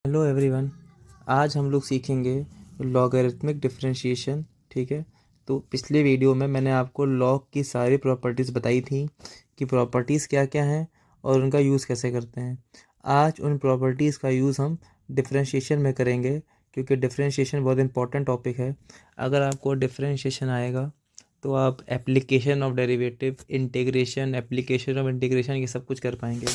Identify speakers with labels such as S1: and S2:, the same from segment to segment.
S1: Hello everyone. आज हम लोग सीखेंगे लॉगरिथमिक डिफरेंशिएशन। ठीक है, तो पिछले वीडियो में मैंने आपको लॉग की सारी प्रॉपर्टीज़ बताई थी कि प्रॉपर्टीज़ क्या क्या हैं और उनका यूज़ कैसे करते हैं। आज उन प्रॉपर्टीज़ का यूज़ हम डिफरेंशिएशन में करेंगे, क्योंकि डिफरेंशिएशन बहुत इंपॉर्टेंट टॉपिक है। अगर आपको डिफरेंशिएशन आएगा तो आप application of derivative, integration, application of integration, ये सब कुछ कर पाएंगे।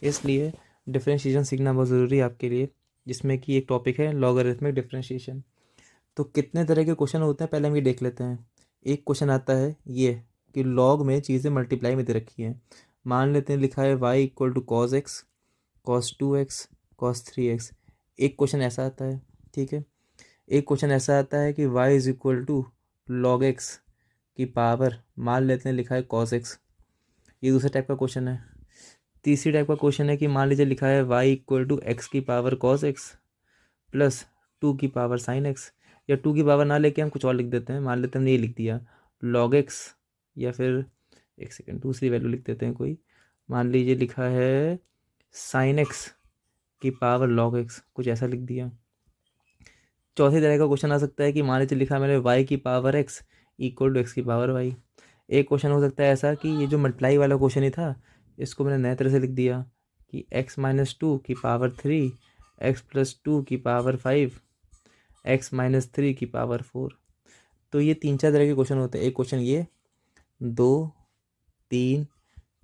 S1: इसलिए डिफरेंशिएशन सीखना बहुत ज़रूरी है आपके लिए, जिसमें कि एक टॉपिक है लॉगरिथमिक डिफरेंशिएशन। तो कितने तरह के क्वेश्चन होते हैं पहले हम ये देख लेते हैं। एक क्वेश्चन आता है ये कि लॉग में चीज़ें मल्टीप्लाई में दे रखी हैं। मान लेते हैं लिखा है y equal to cos x, cos 2x, cos 3x। एक क्वेश्चन ऐसा आता है। ठीक है, एक क्वेश्चन ऐसा आता है कि y is equal to log x की पावर, मान लेते हैं लिखा है कॉस एक्स। ये दूसरा टाइप का क्वेश्चन है। तीसरी टाइप का क्वेश्चन है कि मान लीजिए लिखा है y इक्वल टू एक्स की पावर कॉस एक्स प्लस 2 की पावर साइन एक्स, या 2 की पावर ना लेके हम कुछ और लिख देते हैं। मान लेते हैं हमने ये लिख दिया लॉग एक्स, या फिर एक सेकेंड दूसरी वैल्यू लिख देते हैं कोई। मान लीजिए लिखा है साइन एक्स की पावर लॉग एक्स, कुछ ऐसा लिख दिया। चौथी तरह का क्वेश्चन आ सकता है कि मान लीजिए लिखा मैंने y की power x equal to x की पावर y। एक क्वेश्चन हो सकता है ऐसा कि ये जो मल्टीप्लाई वाला क्वेश्चन ही था, इसको मैंने नए तरह से लिख दिया कि x माइनस 2 की पावर 3, x प्लस 2 की पावर 5, x माइनस 3 की पावर 4। तो ये 3-4 तरह के क्वेश्चन होते हैं। एक क्वेश्चन ये, 2, 3,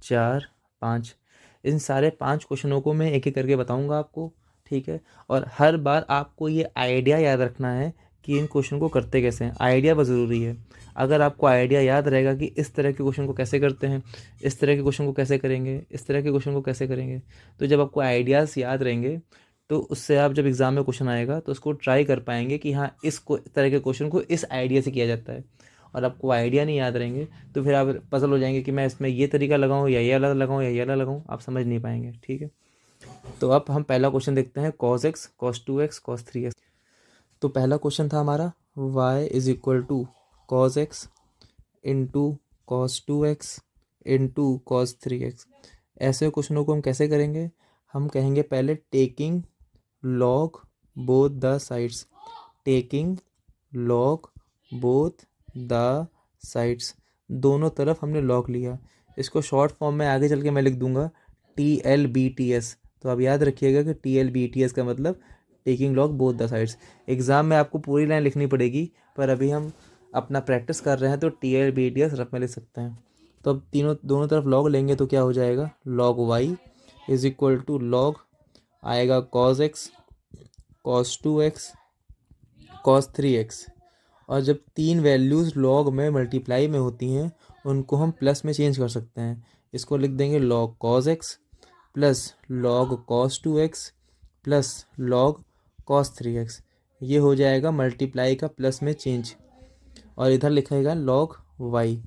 S1: 4, 5। इन सारे 5 क्वेश्चनों को मैं एक एक करके बताऊंगा आपको। ठीक है, और हर बार आपको ये आइडिया याद रखना है कि इन क्वेश्चन को करते कैसे हैं। आइडिया बहुत ज़रूरी है। अगर आपको आइडिया याद रहेगा कि इस तरह के क्वेश्चन को कैसे करते हैं, इस तरह के क्वेश्चन को कैसे करेंगे, इस तरह के क्वेश्चन को कैसे करेंगे, तो जब आपको आइडियाज़ याद रहेंगे तो उससे आप जब एग्ज़ाम में क्वेश्चन आएगा तो उसको ट्राई कर पाएंगे कि हाँ, तरह के क्वेश्चन को इस आइडिया से किया जाता है। और आपको आइडिया नहीं याद रहेंगे तो फिर आप पजल हो जाएंगे कि मैं इसमें ये तरीका लगाऊं या ये अलग लगाऊं या ये अलग लगाऊं, आप समझ नहीं पाएंगे। ठीक है, तो अब हम पहला क्वेश्चन देखते हैं, cos x, cos 2x, cos 3x। तो पहला क्वेश्चन था हमारा y is equal to cos x into cos 2x into cos 3x। ऐसे क्वेश्चनों को हम कैसे करेंगे? हम कहेंगे पहले taking log both the sides, taking log both the sides, दोनों तरफ हमने लॉग लिया। इसको शॉर्ट फॉर्म में आगे चल के मैं लिख दूंगा TLBTS। तो आप याद रखिएगा कि TLBTS का मतलब taking log both the sides. Exam में आपको पूरी लाइन लिखनी पड़ेगी, पर अभी हम अपना प्रैक्टिस कर रहे हैं तो TLBTS रफ में लिख सकते हैं। तो अब दोनों तरफ लॉग लेंगे तो क्या हो जाएगा, log y is equal to log आएगा cos x, cos 2x, cos 3x। और जब तीन वैल्यूज़ लॉग में मल्टीप्लाई में होती हैं उनको हम प्लस में चेंज कर सकते हैं। इसको लिख देंगे log cos x plus log cos 2x plus log cos 3x। ये हो जाएगा मल्टीप्लाई का प्लस में चेंज, और इधर लिखेगा लॉग वाई।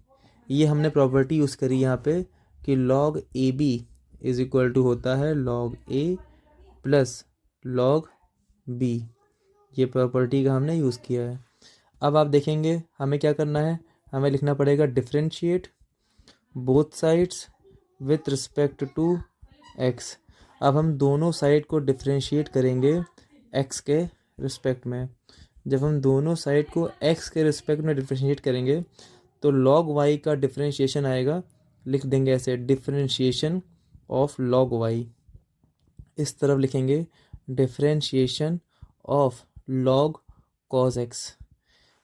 S1: ये हमने प्रॉपर्टी यूज़ करी यहाँ पे कि log A B is equal to होता है log A plus log B. ये प्रॉपर्टी का हमने यूज़ किया है। अब आप देखेंगे हमें क्या करना है, हमें लिखना पड़ेगा differentiate both sides with respect to x. अब हम दोनों साइड को डिफरेंशिएट करेंगे एक्स के रिस्पेक्ट में। जब हम दोनों साइड को एक्स के रिस्पेक्ट में डिफरेंशिएट करेंगे तो लॉग वाई का डिफरेंशिएशन आएगा, लिख देंगे ऐसे डिफरेंशिएशन ऑफ लॉग वाई। इस तरफ लिखेंगे differentiation of log cos x.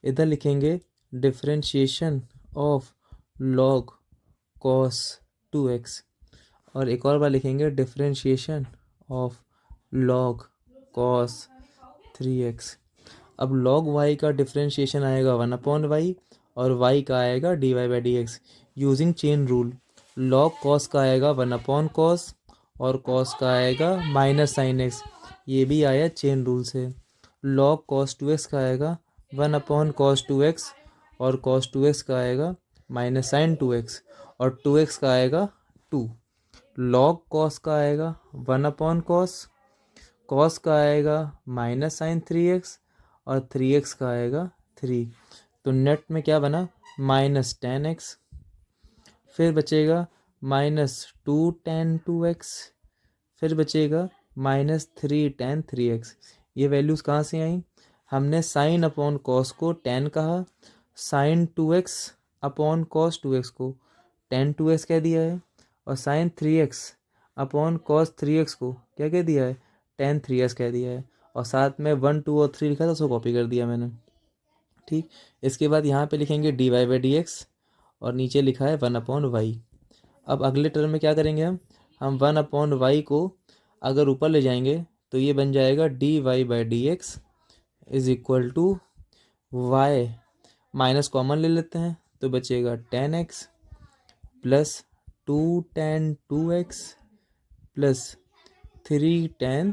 S1: इधर लिखेंगे differentiation of log cos 2x। और एक और बार लिखेंगे differentiation of log cos 3x। अब लॉग y का डिफरेंशिएशन आएगा 1/y और y का आएगा dy/dx using chain rule. Log cos का आएगा 1/cos और कॉस का आएगा माइनस साइन एक्स, ये भी आया चेन रूल से। लॉग कॉस 2x का आएगा 1/cos 2x और cos 2x का आएगा माइनस साइन 2x और 2x का आएगा 2। लॉग कॉस का आएगा 1/cos, कॉस का आएगा माइनस साइन 3x और 3x का आएगा 3। तो नेट में क्या बना, माइनस 10x। फिर बचेगा माइनस 2 tan 2x। फिर बचेगा माइनस 3 tan 3x। ये वैल्यूज़ कहाँ से आई? हमने साइन अपॉन कॉस को tan कहा, sine 2x upon cos 2x को tan 2x कह दिया है, और sign 3x upon cos 3x को क्या कह दिया है? tan 3x कह दिया है। और साथ में 1 2 और 3 लिखा था, उसको कॉपी कर दिया मैंने। ठीक, इसके बाद यहाँ पे लिखेंगे dy/dx, और नीचे लिखा है 1/y। अब अगले टर्म में क्या करेंगे हम 1/y को अगर ऊपर ले जाएंगे तो ये बन जाएगा dy/dx is equal to y, minus common ले लेते हैं तो बचेगा tan x plus 2 tan 2x plus 3 tan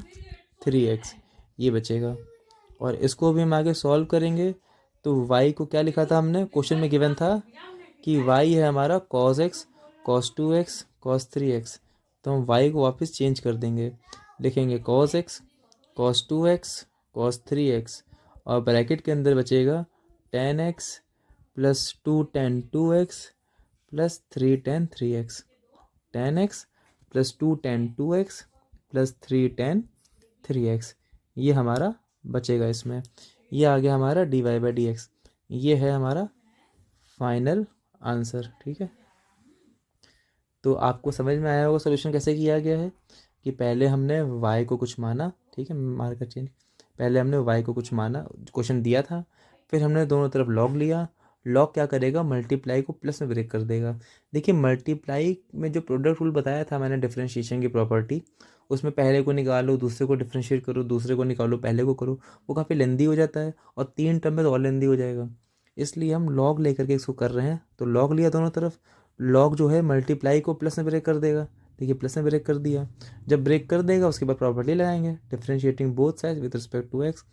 S1: 3x, ये बचेगा। और इसको भी हम आगे सॉल्व करेंगे तो y को क्या लिखा था हमने, क्वेश्चन में गिवन था कि y है हमारा cos x cos 2x cos 3x, तो हम y को वापस चेंज कर देंगे, लिखेंगे cos x cos 2x cos 3x, और ब्रैकेट के अंदर बचेगा tan x plus 2 tan 2x plus 3 tan 3x, tan x plus 2 tan 2x plus 3 tan 3x, ये हमारा बचेगा इसमें। ये आ गया हमारा dy/dx, ये है हमारा फाइनल आंसर। ठीक है, तो आपको समझ में आया होगा सोल्यूशन कैसे किया गया है कि पहले हमने y को कुछ माना, ठीक है, मार्कर चेंज, पहले हमने y को कुछ माना, क्वेश्चन दिया था, फिर हमने दोनों तरफ log लिया। log क्या करेगा, मल्टीप्लाई को प्लस में ब्रेक कर देगा। देखिए मल्टीप्लाई में जो प्रोडक्ट रूल बताया था मैंने डिफरेंशिएशन की प्रॉपर्टी, उसमें पहले को निकालो दूसरे को डिफरेंशिएट करो, दूसरे को निकालो पहले को करो, वो काफ़ी लेंदी हो जाता है, और 3 टर्म में तो और लेंदी हो जाएगा, इसलिए हम log लेकर के इसको कर रहे हैं। तो log लिया दोनों तरफ, log जो है मल्टीप्लाई को प्लस में ब्रेक कर देगा, देखिए प्लस में ब्रेक कर दिया। जब ब्रेक कर देगा उसके बाद प्रॉपर्टी लगाएंगे differentiating both sides with respect to x,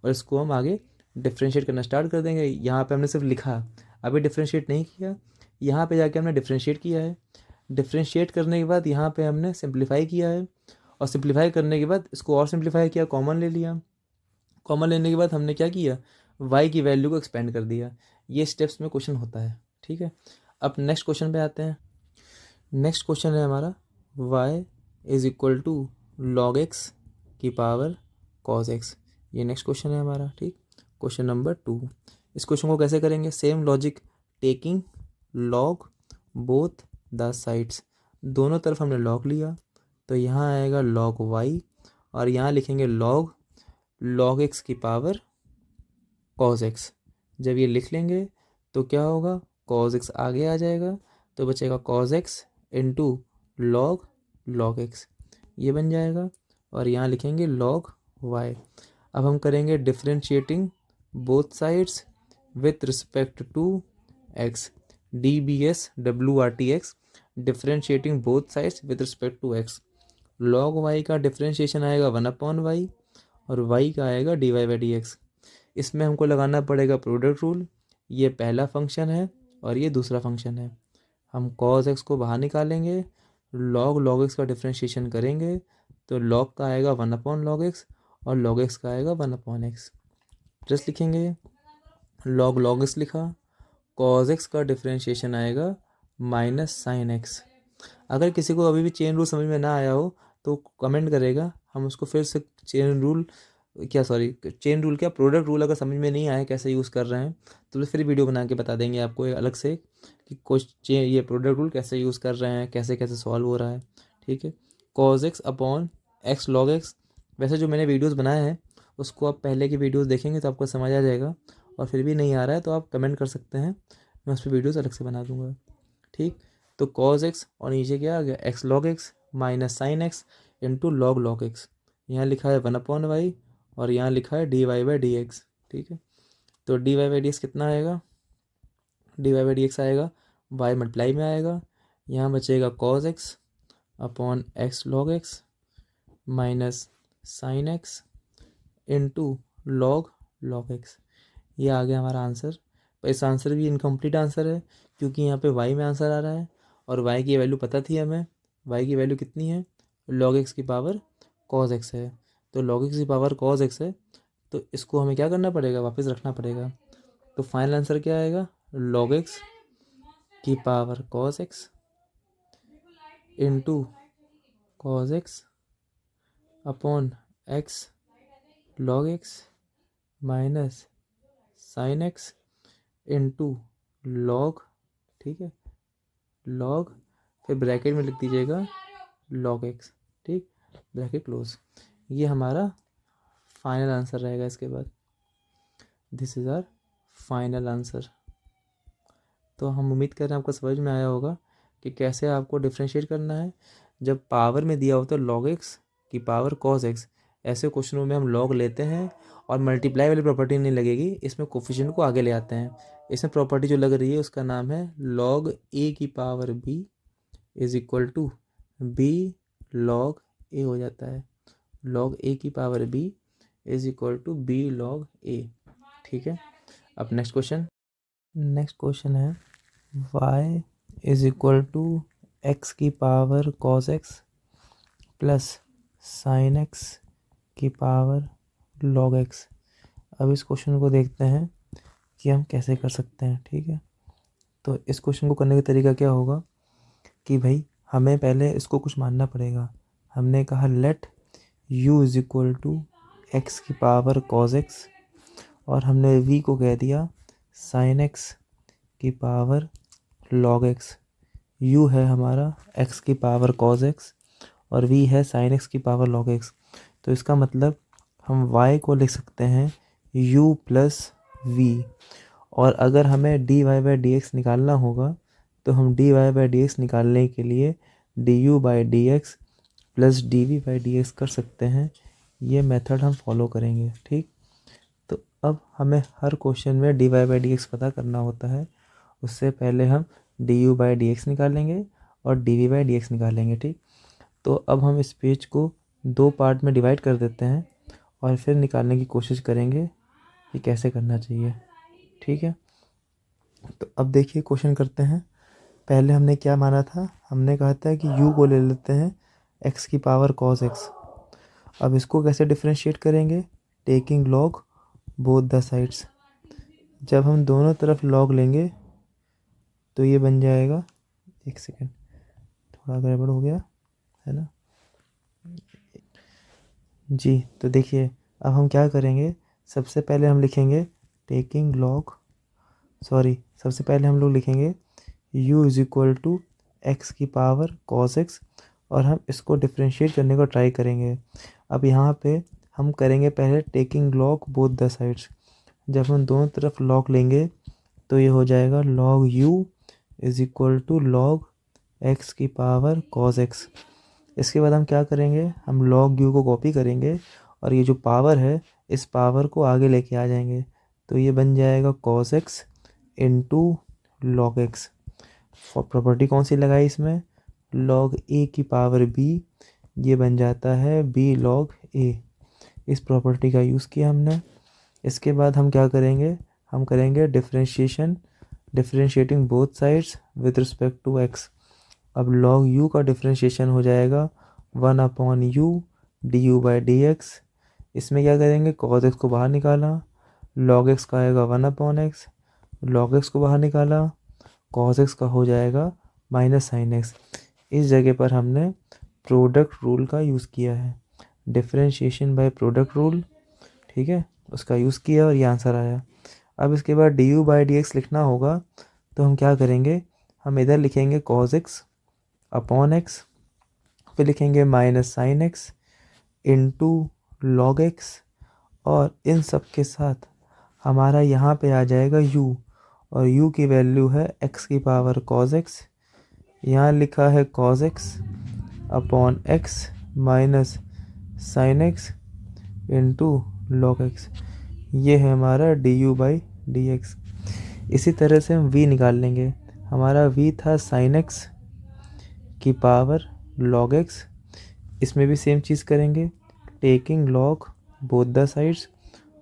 S1: और इसको हम आगे डिफरेंशिएट करना स्टार्ट कर देंगे। यहाँ पे हमने सिर्फ लिखा, अभी डिफरेंशिएट नहीं किया, यहाँ पे जाके हमने डिफरेंशिएट किया है। डिफरेंशिएट करने के बाद यहाँ पे हमने सिंप्लीफाई किया है, और सिंप्लीफाई करने के बाद इसको और सिंप्लीफाई किया, कॉमन ले लिया। कॉमन लेने के बाद हमने क्या किया, y की वैल्यू को एक्सपेंड कर दिया। ये स्टेप्स में क्वेश्चन होता है। ठीक है, अब नेक्स्ट क्वेश्चन पे आते हैं। नेक्स्ट क्वेश्चन है हमारा y is equal to log x की पावर कॉस एक्स, ये नेक्स्ट क्वेश्चन है हमारा। ठीक, क्वेश्चन नंबर 2। इस क्वेश्चन को कैसे करेंगे, same logic, taking log both the sides, दोनों तरफ हमने लॉग लिया तो यहाँ आएगा लॉग y, और यहाँ लिखेंगे लॉग एक्स की पावर कॉस एक्स। जब ये लिख लेंगे तो क्या होगा, कॉस एक्स आगे आ जाएगा तो बचेगा cos x into log x, ये बन जाएगा, और यहाँ लिखेंगे लॉग वाई। अब हम करेंगे differentiating both sides with respect to x, DBS/WRTX, differentiating both sides with respect to x. Log y का डिफरेंशिएशन आएगा 1/y, और y का आएगा dy/dx। इसमें हमको लगाना पड़ेगा प्रोडक्ट रूल, ये पहला फंक्शन है और ये दूसरा फंक्शन है। हम cos x को बाहर निकालेंगे, log x का डिफरेंशिएशन करेंगे तो log का आएगा 1/log x, और log x का आएगा 1/x। जस्ट लिखेंगे log x लिखा, cos x का डिफरेंशिएशन आएगा माइनस साइन एक्स। अगर किसी को अभी भी चेन रूल समझ में ना आया हो तो कमेंट करेगा, हम उसको फिर से चेन रूल क्या प्रोडक्ट रूल अगर समझ में नहीं आया कैसे यूज़ कर रहे हैं तो फिर वीडियो बना के बता देंगे आपको अलग से कि ये प्रोडक्ट रूल कैसे यूज़ कर रहे हैं, कैसे कैसे सॉल्व हो रहा है। ठीक है, cos x upon x log x, वैसे जो मैंने वीडियोस बनाए हैं उसको आप पहले की वीडियोस देखेंगे तो आपको समझ आ जाएगा, और फिर भी नहीं आ रहा है तो आप कमेंट कर सकते हैं, मैं उस पर वीडियोज़ अलग से बना दूँगा। ठीक, तो cos x और नीचे क्या आ गया x log x minus sine x into log x, यहाँ लिखा है 1/y और यहाँ लिखा है dy/dx। ठीक है, तो dy/dx कितना आएगा, dy/dx आएगा y मल्टीप्लाई में आएगा, यहाँ बचेगा cos x upon x log x minus sine x into log x, ये आ गया हमारा आंसर। पर इस आंसर भी इनकम्प्लीट आंसर है क्योंकि यहाँ पे y में आंसर आ रहा है, और y की वैल्यू पता थी हमें, y की वैल्यू कितनी है, log x की पावर cos x है, तो log x की पावर cos x है, तो इसको हमें क्या करना पड़ेगा, वापस रखना पड़ेगा। तो फाइनल आंसर क्या आएगा, log x की power cos x into cos x upon x log x minus sine x into log, ठीक है, लॉग, फिर ब्रैकेट में लिख दीजिएगा लॉग एक्स, ठीक, ब्रैकेट क्लोज। ये हमारा फाइनल आंसर रहेगा। इसके बाद this is our final answer. तो हम उम्मीद कर रहे हैं आपको समझ में आया होगा कि कैसे आपको डिफ्रेंशिएट करना है। जब पावर में दिया होता है लॉग एक्स की पावर कॉस एक्स, ऐसे क्वेश्चनों में हम लॉग लेते हैं और मल्टीप्लाई वाली प्रॉपर्टी नहीं लगेगी, इसमें कोफिशिएंट को आगे ले आते हैं। इसमें प्रॉपर्टी जो लग रही है उसका नाम है लॉग ए की power b is equal to b log a हो जाता है। लॉग ए की power b is equal to b log a, ठीक है। अब नेक्स्ट क्वेश्चन है y is equal to x की power cos x plus sine x की पावर लॉग एक्स। अब इस क्वेश्चन को देखते हैं कि हम कैसे कर सकते हैं, ठीक है। तो इस क्वेश्चन को करने का तरीका क्या होगा कि भाई हमें पहले इसको कुछ मानना पड़ेगा। हमने कहा let u is equal to x की पावर कॉस एक्स और हमने v को कह दिया साइन एक्स की पावर लॉग एक्स। u है हमारा x की पावर cos x और v है sin x की पावर log x। तो इसका मतलब हम y को लिख सकते हैं u प्लस v, और अगर हमें dy बाई डी एक्स निकालना होगा तो हम dy बाई डी एक्स निकालने के लिए du by D x plus dv by D x कर सकते हैं। ये मेथड हम फॉलो करेंगे, ठीक। तो अब हमें हर क्वेश्चन में dy बाई डी एक्स पता करना होता है। उससे पहले हम du बाई डी एक्स निकालेंगे और dv बाई डी एक्स निकालेंगे, ठीक। तो अब हम इस पेज को दो पार्ट में डिवाइड कर देते हैं और फिर निकालने की कोशिश करेंगे कि कैसे करना चाहिए, ठीक है। तो अब देखिए क्वेश्चन करते हैं। पहले हमने क्या माना था, हमने कहा था कि u को ले लेते हैं x की पावर cos x। अब इसको कैसे डिफ्रेंशिएट करेंगे, taking log both the sides. जब हम दोनों तरफ लॉग लेंगे तो ये बन जाएगा, एक सेकेंड थोड़ा गड़बड़ हो गया है ना जी। तो देखिए अब हम क्या करेंगे, सबसे पहले हम लिखेंगे टेकिंग लॉग, सबसे पहले हम लोग लिखेंगे u is equal to x की पावर cos x और हम इसको डिफ्रेंशिएट करने को ट्राई करेंगे। अब यहाँ पे हम करेंगे पहले taking log both the sides. जब हम दोनों तरफ लॉग लेंगे तो ये हो जाएगा log u is equal to log x की पावर cos x। इसके बाद हम क्या करेंगे, हम log u को कॉपी करेंगे और ये जो पावर है इस पावर को आगे लेके आ जाएंगे। तो ये बन जाएगा cos x into log x। Property कौन सी लगाई इसमें, log a की पावर b, ये बन जाता है b log a। इस प्रॉपर्टी का यूज़ किया हमने। इसके बाद हम क्या करेंगे, हम करेंगे differentiating both sides with respect to x। अब log u का डिफ्रेंशिएशन हो जाएगा 1/u du by D x. इसमें क्या करेंगे, cos x को बाहर निकाला, log x का आएगा 1/x, log x को बाहर निकाला, cos x का हो जाएगा माइनस साइन x। इस जगह पर हमने प्रोडक्ट रूल का यूज़ किया है, डिफ्रेंशिएशन बाय प्रोडक्ट रूल, ठीक है, उसका यूज़ किया और ये आंसर आया। अब इसके बाद du बाई डी एक्स लिखना होगा तो हम क्या करेंगे, हम इधर लिखेंगे cos x अपॉन x, फिर लिखेंगे minus sine x into log x और इन सब के साथ हमारा यहाँ पे आ जाएगा u और u की वैल्यू है x की पावर cos x। यहाँ लिखा है cos x upon x minus sine x into log x। ये है हमारा du बाई डी एक्स। इसी तरह से हम v निकाल लेंगे। हमारा v था साइन x की पावर log x। इसमें भी सेम चीज़ करेंगे, taking log both the sides,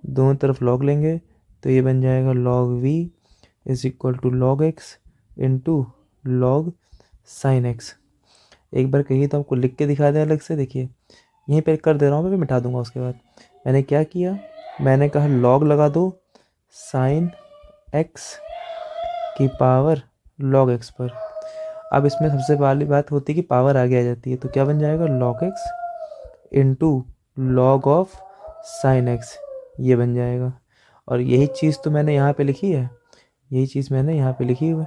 S1: दोनों तरफ लॉग लेंगे तो ये बन जाएगा log v is equal to log x into log sine x। एक बार कहिए तो आपको लिख के दिखा दें अलग से, देखिए यहीं पे कर दे रहा हूँ, मैं मिटा दूंगा। उसके बाद मैंने क्या किया, मैंने कहा log लगा दो साइन x की पावर log x पर। अब इसमें सबसे पहली बात होती है कि पावर आगे आ जाती है, तो क्या बन जाएगा log x into log of sine x, ये बन जाएगा। और यही चीज़ तो मैंने यहाँ पे लिखी है, यही चीज़ मैंने यहाँ पे लिखी हुई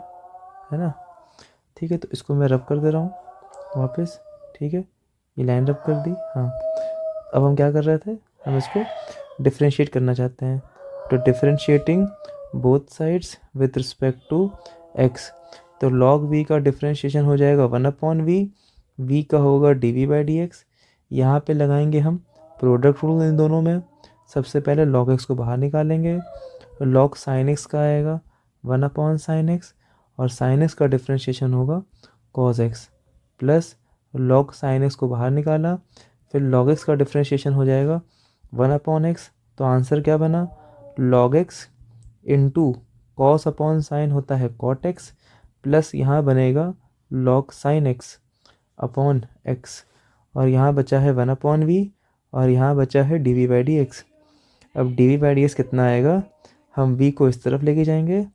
S1: है ना। ठीक है, तो इसको मैं रब कर दे रहा हूँ वापस। ठीक है, ये लाइन रब कर दी। हाँ, अब हम क्या कर रहे थे, हम इसको डिफ्रेंशिएट करना चाहते हैं। तो differentiating both sides with respect to x, तो log v का डिफ्रेंशिएशन हो जाएगा 1/v, v का होगा dv/dx। यहाँ पे लगाएंगे हम प्रोडक्ट रूल इन दोनों में। सबसे पहले log x को बाहर निकालेंगे, तो log sin x का आएगा 1/sin x, और sin x का डिफ्रेंशिएशन होगा cos x, plus log sin x को बाहर निकाला, फिर log x का डिफ्रेंशिएशन हो जाएगा 1/x। तो आंसर क्या बना, log x into cos upon sine होता है cot x, प्लस यहाँ बनेगा log sin x upon x, और यहाँ बचा है 1/v, और यहाँ बचा है dv/dx। अब dv/dx कितना आएगा, हम v को इस तरफ लेके जाएंगे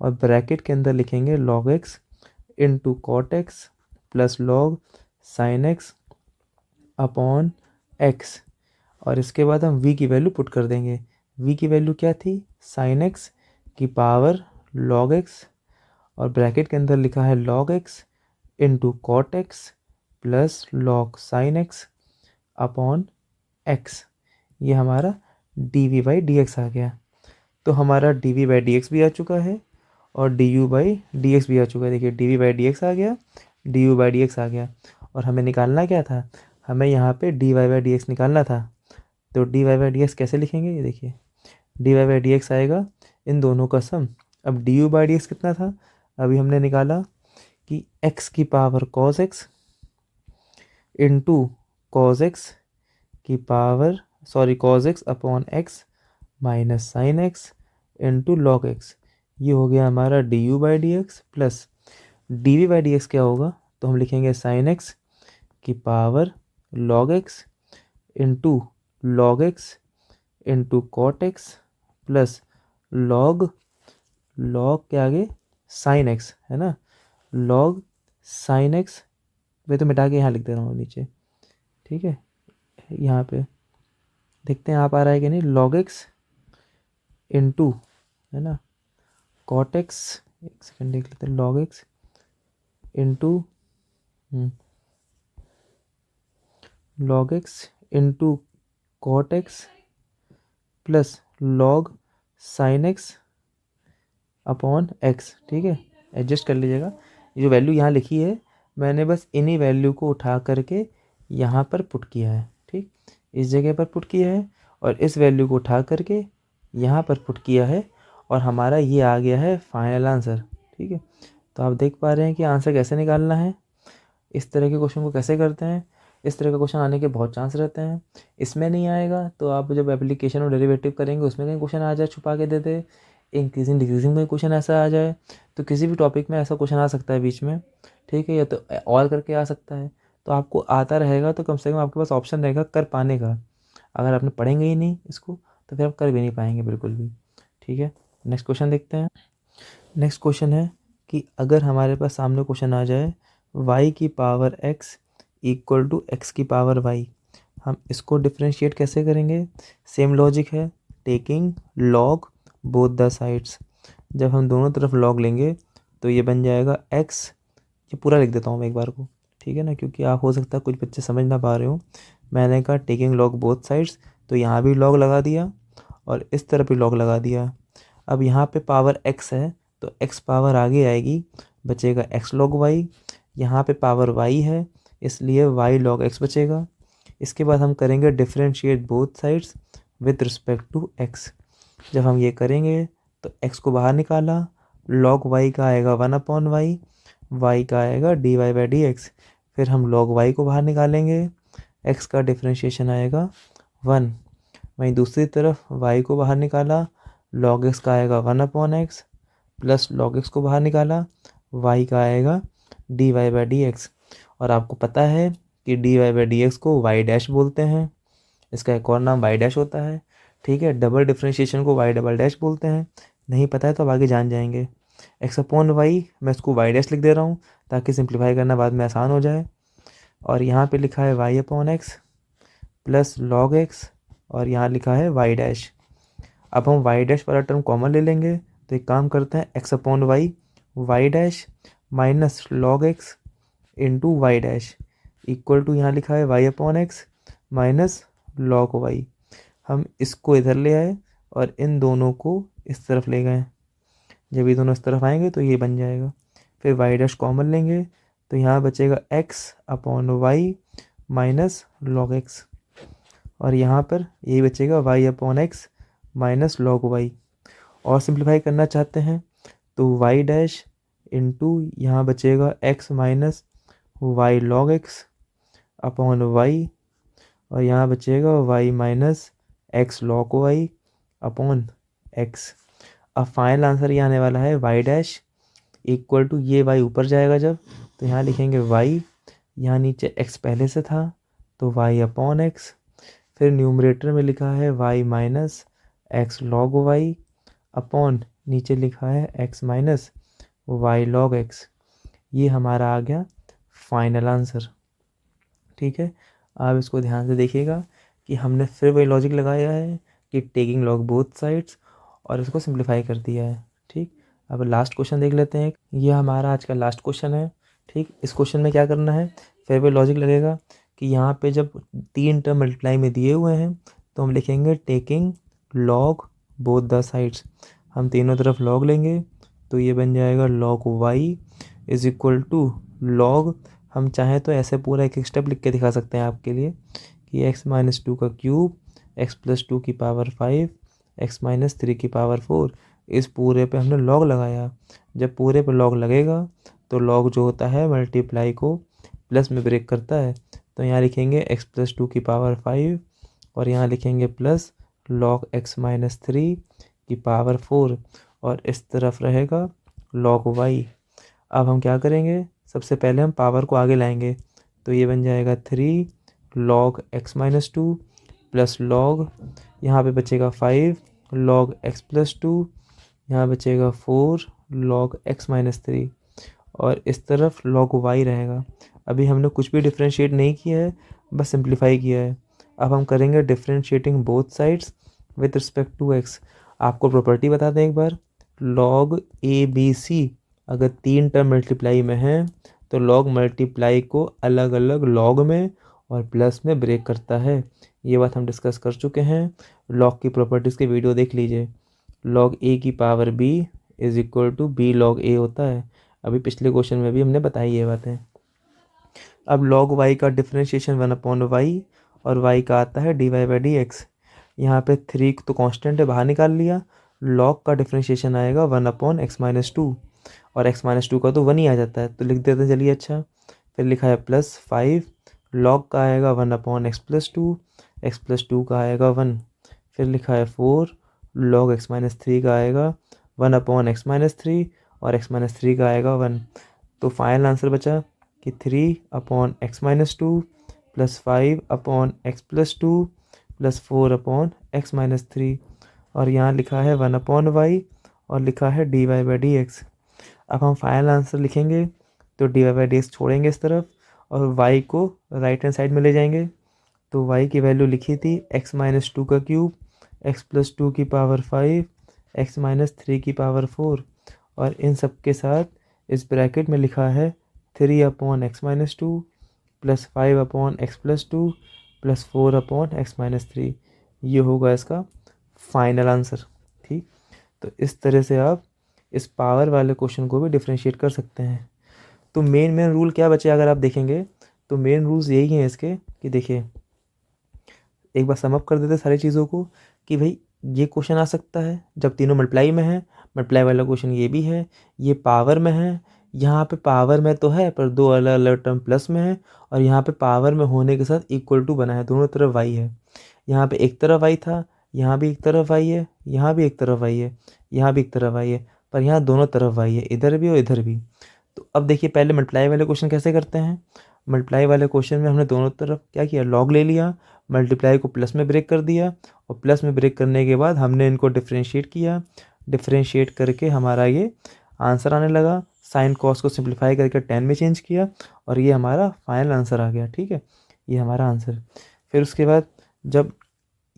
S1: और ब्रैकेट के अंदर लिखेंगे log x into cot x plus log sin x upon x, और इसके बाद हम v की वैल्यू पुट कर देंगे। v की वैल्यू क्या थी, sin x की पावर log x, और ब्रैकेट के अंदर लिखा है log x into cot x plus log sin x upon x, ये हमारा dv/dx आ गया। तो हमारा dv/dx भी आ चुका है और du/dx भी आ चुका है। देखिए dv/dx आ गया, du/dx आ गया, और हमें निकालना क्या था, हमें यहाँ पे dy/dx निकालना था। तो dy/dx कैसे लिखेंगे, ये देखिए dy/dx आएगा इन दोनों का सम। अब du/dx कितना था, अभी हमने निकाला कि x की power cos x into cos x की power cos x upon x minus sine x into log x, ये हो गया हमारा du/dx, प्लस dv/dx क्या होगा, तो हम लिखेंगे साइन x की power log x into log x into cot x plus log के आगे साइन x है ना, log साइन x, मैं तो मिटा के यहाँ लिख दे रहा हूँ नीचे। ठीक है, यहाँ पे देखते हैं आप आ रहा है कि नहीं, log x इंटू है ना कॉट x, एक सेकंड देख लेते हैं, log x into log x into cot x plus log sine x upon x। ठीक है, एडजस्ट कर लीजिएगा, ये जो वैल्यू यहाँ लिखी है मैंने बस इन्हीं वैल्यू को उठा करके यहाँ पर पुट किया है। ठीक, इस जगह पर पुट किया है और इस वैल्यू को उठा करके यहाँ पर पुट किया है, और हमारा ये आ गया है फाइनल आंसर। ठीक है, तो आप देख पा रहे हैं कि आंसर कैसे निकालना है, इस तरह के क्वेश्चन को कैसे करते हैं। इस तरह का क्वेश्चन आने के बहुत चांस रहते हैं, इसमें नहीं आएगा तो आप जब एप्लीकेशन और डेरिवेटिव करेंगे उसमें कहीं क्वेश्चन आ जाए छुपा के दे दे, इंक्रीजिंग डिक्रीजिंग में क्वेश्चन ऐसा आ जाए, तो किसी भी टॉपिक में ऐसा क्वेश्चन आ सकता है बीच में। ठीक है, या तो और करके आ सकता है, तो आपको आता रहेगा तो कम से कम आपके पास ऑप्शन रहेगा कर पाने का। अगर आपने पढ़ेंगे ही नहीं इसको तो फिर आप कर भी नहीं पाएंगे बिल्कुल भी। ठीक है, नेक्स्ट क्वेश्चन देखते हैं। नेक्स्ट क्वेश्चन है कि अगर हमारे पास सामने क्वेश्चन आ जाए y की power x equal to x की पावर y, हम इसको डिफ्रेंशिएट कैसे करेंगे, सेम लॉजिक है, taking log both the sides. जब हम दोनों तरफ log लेंगे तो ये बन जाएगा x, ये पूरा लिख देता हूँ मैं एक बार को, ठीक है ना, क्योंकि आप हो सकता है कुछ बच्चे समझ ना पा रहे हो। मैंने कहा टेकिंग log बोथ साइड्स, तो यहाँ भी log लगा दिया और इस तरफ भी log लगा दिया। अब यहाँ पे पावर x है तो x पावर आगे आएगी, बचेगा x log y, यहाँ पे पावर y है इसलिए y log x बचेगा। इसके बाद हम करेंगे differentiate both sides with respect to x। जब हम ये करेंगे तो x को बाहर निकाला, log y का आएगा 1/y, y का आएगा dy/dx। फिर हम log y को बाहर निकालेंगे, x का डिफरेंशिएशन आएगा 1। वहीं दूसरी तरफ y को बाहर निकाला, log x का आएगा 1/x प्लस log x को बाहर निकाला, y का आएगा dy/dx। और आपको पता है कि dy/dx को y डैश बोलते हैं, इसका एक और नाम y डैश होता है। ठीक है, डबल डिफरेंशिएशन को y डबल डैश बोलते हैं। नहीं पता है तो अब आगे जान जाएंगे। x अपॉन y, मैं इसको y डैश लिख दे रहा हूँ ताकि सिंप्लीफाई करना बाद में आसान हो जाए। और यहाँ पे लिखा है y upon x plus log x और यहाँ लिखा है वाई डैश। अब हम वाई डैश वाला टर्म कॉमन ले लेंगे, तो एक काम करते हैं, x upon y dash minus log x into y dash equal to यहाँ लिखा है y upon x minus log y. हम इसको इधर ले आए और इन दोनों को इस तरफ ले गए। जब ये दोनों इस तरफ आएंगे तो ये बन जाएगा। फिर वाई डैश कॉमन लेंगे तो यहाँ बचेगा x upon y minus log x और यहाँ पर यही बचेगा y upon x minus log y. और सिंप्लीफाई करना चाहते हैं तो वाई डैश इंटू यहाँ बचेगा x minus y log x upon y और यहाँ बचेगा y minus x log y upon x. अब फाइनल आंसर ये आने वाला है वाई डैश इक्वल टू, ये वाई ऊपर जाएगा जब तो यहाँ लिखेंगे वाई, यहाँ नीचे एक्स पहले से था तो वाई अपॉन एक्स, फिर न्यूमरेटर में लिखा है y minus x log y upon नीचे लिखा है x minus y log x. ये हमारा आ गया फाइनल आंसर। ठीक है, आप इसको ध्यान से देखिएगा कि हमने फिर वही लॉजिक लगाया है कि टेकिंग लॉग बोथ साइड्स और इसको सिंप्लीफाई कर दिया है। ठीक, अब लास्ट क्वेश्चन देख लेते हैं। ये हमारा आज का लास्ट क्वेश्चन है। ठीक, इस क्वेश्चन में क्या करना है, फिर वही लॉजिक लगेगा कि यहाँ पे जब 3 टर्म मल्टीप्लाई में दिए हुए हैं तो हम लिखेंगे taking log both the sides. हम तीनों तरफ लॉग लेंगे तो ये बन जाएगा log y is equal to log, हम चाहें तो ऐसे पूरा एक स्टेप लिख के दिखा सकते हैं आपके लिए कि एक्स माइनस 2 का क्यूब एक्स प्लस 2 की पावर 5 एक्स माइनस 3 की पावर 4। इस पूरे पे हमने लॉग लगाया। जब पूरे पे लॉग लगेगा तो लॉग जो होता है मल्टीप्लाई को प्लस में ब्रेक करता है, तो यहाँ लिखेंगे एक्स प्लस 2 की पावर 5 और यहाँ लिखेंगे प्लस लॉग एक्स माइनस 3 की पावर 4 और इस तरफ रहेगा लॉग वाई। अब हम क्या करेंगे, सबसे पहले हम पावर को आगे लाएंगे तो ये बन जाएगा 3 log x minus 2 plus log, यहाँ पे बचेगा 5 लॉग एक्स प्लस 2, यहाँ बचेगा 4 लॉग एक्स माइनस 3 और इस तरफ लॉग वाई रहेगा। अभी हमने कुछ भी डिफ्रेंशिएट नहीं किया है, बस सिंप्लीफाई किया है। अब हम करेंगे differentiating both sides with respect to x. आपको प्रॉपर्टी बता दें एक बार, लॉग ए बी सी अगर 3 टर्म मल्टीप्लाई में है तो लॉग मल्टीप्लाई को अलग अलग लॉग में और प्लस में ब्रेक करता है। ये बात हम डिस्कस कर चुके हैं। लॉग की प्रॉपर्टीज़ के वीडियो देख लीजिए। लॉग ए की power b is equal to b log a होता है। अभी पिछले क्वेश्चन में भी हमने बताई ये बातें। अब लॉग वाई का डिफ्रेंशिएशन 1/y और y का आता है dy/dx। यहाँ पे 3 तो कांस्टेंट है, बाहर निकाल लिया। लॉग का डिफ्रेंशिएशन आएगा 1/x-2 और x-2 का तो 1 ही आ जाता है, तो लिख देते हैं चलिए। अच्छा, फिर लिखा है प्लस 5 लॉग का आएगा 1/x+2, x+2 का आएगा 1। फिर लिखा है 4 लॉग x-3 का आएगा 1/x-3 और x-3 का आएगा 1। तो फाइनल आंसर बचा कि 3/x-2 plus 5/x+2 plus 4/x-3 और यहाँ लिखा है 1/y और लिखा है dy/dx। अब हम फाइनल आंसर लिखेंगे तो dy/dx छोड़ेंगे इस तरफ और y को राइट हैंड साइड में ले जाएंगे। तो y की वैल्यू लिखी थी x-2 का क्यूब x+2 की पावर 5 x-3 की पावर 4 और इन सब के साथ इस ब्रैकेट में लिखा है 3/x-2 plus 5/x+2 plus 4/x-3। ये होगा इसका फाइनल आंसर। ठीक, तो इस तरह से आप इस पावर वाले क्वेश्चन को भी डिफ्रेंशिएट कर सकते हैं। तो मेन रूल क्या बचे, अगर आप देखेंगे तो मेन रूल्स यही हैं इसके कि देखिए, एक बार समअप कर देते सारी चीज़ों को कि भाई ये क्वेश्चन आ सकता है जब तीनों मल्टीप्लाई में है, मल्टीप्लाई वाला क्वेश्चन ये भी है, ये पावर में है। यहाँ पे पावर में तो है पर 2 अलग अलग टर्म प्लस में है और यहाँ पे पावर में होने के साथ इक्वल टू बना है, दोनों तरफ y है। यहाँ पे एक तरफ y था, यहाँ भी एक तरफ y है, यहाँ भी एक तरफ y है, यहाँ भी एक तरफ y है, पर यहाँ दोनों तरफ y है, इधर भी और इधर भी। तो अब देखिए पहले मल्टीप्लाई वाले क्वेश्चन कैसे करते हैं। मल्टीप्लाई वाले क्वेश्चन में हमने दोनों तरफ क्या किया, लॉग ले लिया, मल्टीप्लाई को प्लस में ब्रेक कर दिया और प्लस में ब्रेक करने के बाद हमने इनको डिफ्रेंशिएट किया। डिफ्रेंशिएट करके हमारा ये आंसर आने लगा। साइन कॉस को सिंप्लीफाई करके 10 में चेंज किया और ये हमारा फाइनल आंसर आ गया। ठीक है, ये हमारा आंसर। फिर उसके बाद जब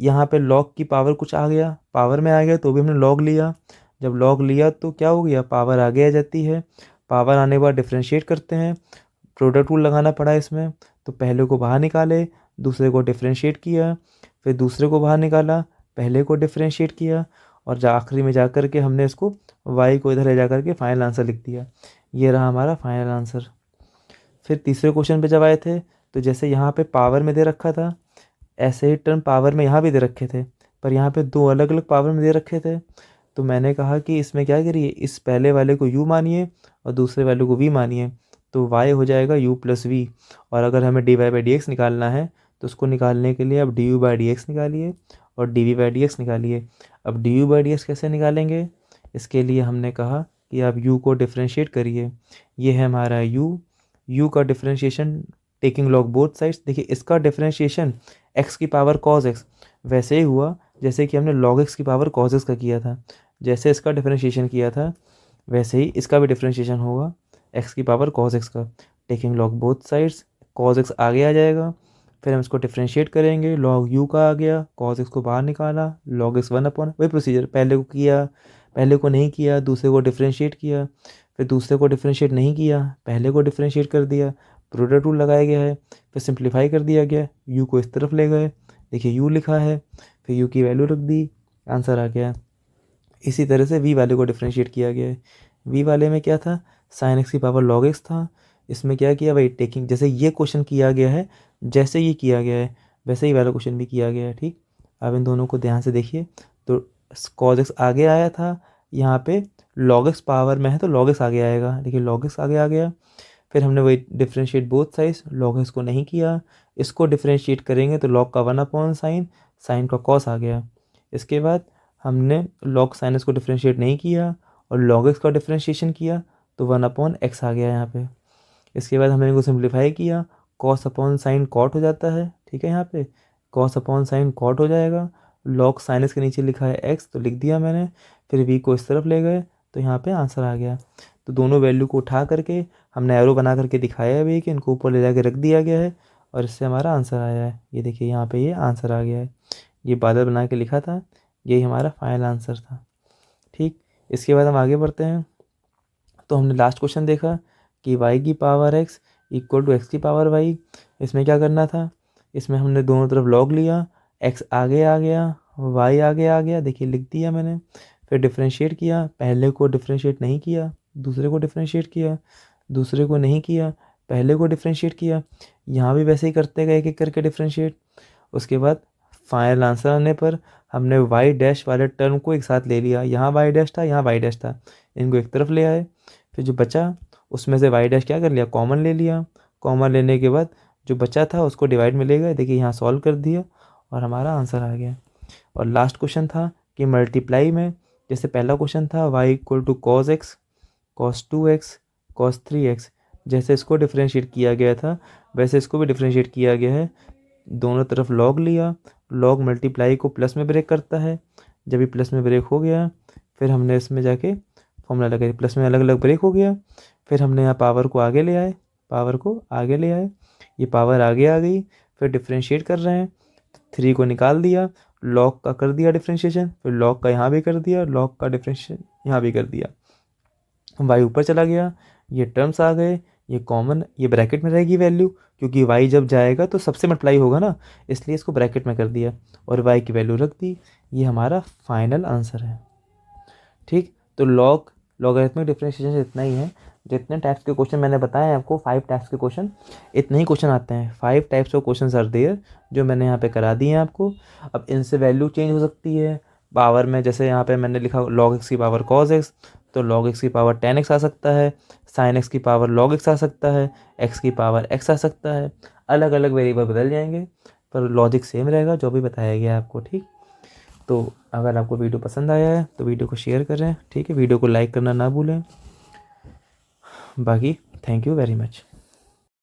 S1: यहाँ पे log की पावर कुछ आ गया, पावर में आ गया तो भी हमने log लिया। जब log लिया तो क्या हो गया, पावर आगे आ जाती है। पावर आने के बाद डिफ्रेंशिएट करते हैं, प्रोडक्ट रूल लगाना पड़ा इसमें। तो पहले को बाहर निकाले, दूसरे को डिफ्रेंशिएट किया, फिर दूसरे को बाहर निकाला, पहले को डिफ्रेंशिएट किया, और आखिरी में जा कर के हमने इसको y को इधर ले जा कर के फाइनल आंसर लिख दिया। ये रहा हमारा फाइनल आंसर। फिर तीसरे क्वेश्चन पे जब आए थे तो जैसे यहाँ पे पावर में दे रखा था, ऐसे ही टर्म पावर में यहाँ भी दे रखे थे, पर यहाँ पे दो अलग अलग पावर में दे रखे थे। तो मैंने कहा कि इसमें क्या करिए, इस पहले वाले को u मानिए और दूसरे वाले को v मानिए, तो y हो जाएगा u प्लस वी। और अगर हमें dy बाई डी एक्स निकालना है तो उसको निकालने के लिए अब du बाई डी एक्स निकालिए और dv बाई डी एक्स निकालिए। अब du बाई डी एक्स कैसे निकालेंगे, इसके लिए हमने कहा कि आप u को डिफ्रेंशिएट करिए। ये है हमारा u का differentiation taking log both sides. देखिए इसका डिफ्रेंशिएशन x की पावर cos x वैसे ही हुआ जैसे कि हमने log x की पावर cos x का किया था। जैसे इसका डिफ्रेंशिएशन किया था वैसे ही इसका भी डिफ्रेंशिएशन होगा x की पावर cos x का। Taking log both sides, cos x आगे आ जाएगा, फिर हम इसको डिफ्रेंशिएट करेंगे, log u का आ गया, cos x को बाहर निकाला, log x 1/, वही प्रोसीजर, पहले को किया, पहले को नहीं किया, दूसरे को डिफ्रेंशिएट किया, फिर दूसरे को डिफ्रेंशिएट नहीं किया, पहले को डिफ्रेंशिएट कर दिया, प्रोडक्ट रूल लगाया गया है, फिर सिंप्लीफाई कर दिया गया, u को इस तरफ ले गए, देखिए u लिखा है, फिर u की वैल्यू रख दी, आंसर आ गया। इसी तरह से v वाले को डिफ्रेंशिएट किया गया है। v वाले में क्या था, sin x की पावर log x था। इसमें क्या किया भाई, टेकिंग जैसे ये क्वेश्चन किया गया है, जैसे ये किया गया है वैसे ही वाला क्वेश्चन भी किया गया है। ठीक, अब इन दोनों को ध्यान से देखिए। तो cos x आगे आया था, यहाँ पे log x पावर में है तो log x आगे आएगा, देखिए log x आगे आ गया। फिर हमने वही differentiate both sides, log x को नहीं किया, इसको डिफ्रेंशिएट करेंगे तो log का 1/sin, साइन का cos आ गया। इसके बाद हमने log sin x को डिफ्रेंशिएट नहीं किया और log x का डिफ्रेंशिएशन किया तो 1/x आ गया यहाँ पे। इसके बाद हमने इनको सिंप्लीफाई किया, cos अपॉन साइन कॉट हो जाता है, ठीक है, यहाँ पे cos अपॉन साइन कॉट हो जाएगा। log sin x के नीचे लिखा है x तो लिख दिया मैंने, फिर v को इस तरफ ले गए तो यहाँ पे आंसर आ गया। तो दोनों वैल्यू को उठा करके हमने एरो बना करके दिखाया भी कि इनको ऊपर ले जाके रख दिया गया है और इससे हमारा आंसर आया है। ये देखिए यहाँ पे ये आंसर आ गया है, ये बादल बना के लिखा था, यही हमारा फाइनल आंसर था। ठीक, इसके बाद हम आगे बढ़ते हैं। तो हमने लास्ट क्वेश्चन देखा कि y की power x equal to x की पावर y। इसमें क्या करना था, इसमें हमने दोनों तरफ log लिया, x आगे आ गया, y आगे आ गया, देखिए लिख दिया मैंने। फिर डिफ्रेंशिएट किया, पहले को डिफ्रेंशिएट नहीं किया, दूसरे को डिफ्रेंशिएट किया, दूसरे को नहीं किया, पहले को डिफ्रेंशिएट किया। यहाँ भी वैसे ही करते गए एक एक करके डिफ्रेंशिएट। उसके बाद फाइनल आंसर आने पर हमने y डैश वाले टर्म को एक साथ ले लिया, यहाँ y डैश था, यहाँ y डैश था, इनको एक तरफ ले आए। फिर जो बचा उसमें से y डैश क्या कर लिया, कॉमन ले लिया। कॉमन लेने के बाद जो बचा था उसको डिवाइड में ले गए, देखिए यहाँ सॉल्व कर दिया और हमारा आंसर आ गया। और लास्ट क्वेश्चन था कि मल्टीप्लाई में, जैसे पहला क्वेश्चन था y equal to cos x, cos 2x, cos 3x, जैसे इसको डिफ्रेंशिएट किया गया था वैसे इसको भी डिफ्रेंशिएट किया गया है। दोनों तरफ log लिया, log मल्टीप्लाई को प्लस में ब्रेक करता है, जब ये प्लस में ब्रेक हो गया फिर हमने इसमें जाके फॉर्मूला लगाया, प्लस में अलग अलग ब्रेक हो गया। फिर हमने यहाँ पावर को आगे ले आए, पावर को आगे ले आए, ये पावर आगे आ गई, फिर डिफ्रेंशिएट कर रहे हैं, 3 को निकाल दिया, log का कर दिया डिफ्रेंशिएशन, फिर log का यहाँ भी कर दिया, log का डिफ्रेंशिएशन यहाँ भी कर दिया। y ऊपर चला गया, ये टर्म्स आ गए, ये कॉमन, ये ब्रैकेट में रहेगी वैल्यू, क्योंकि y जब जाएगा तो सबसे मल्टीप्लाई होगा ना, इसलिए इसको ब्रैकेट में कर दिया और y की वैल्यू रख दी। ये हमारा फाइनल आंसर है। ठीक, तो लॉगरिथमिक डिफरेंशिएशन इतना ही है। जितने टाइप्स के क्वेश्चन मैंने बताए हैं आपको, 5 टाइप्स के क्वेश्चन, इतने ही क्वेश्चन आते हैं। 5 types of question are there जो मैंने यहाँ पे करा दिए हैं आपको। अब इनसे वैल्यू चेंज हो सकती है पावर में, जैसे यहाँ पे मैंने लिखा log x की पावर cos x, तो log x की पावर tan x आ सकता है, sin x की पावर log x आ सकता है, x की पावर x आ सकता है। अलग अलग वेरिएबल बदल जाएंगे पर लॉजिक सेम रहेगा जो भी बताया गया है आपको। ठीक, तो अगर आपको वीडियो पसंद आया है तो वीडियो को शेयर करें, ठीक है, वीडियो को लाइक करना ना भूलें। बाकी थैंक यू वेरी मच।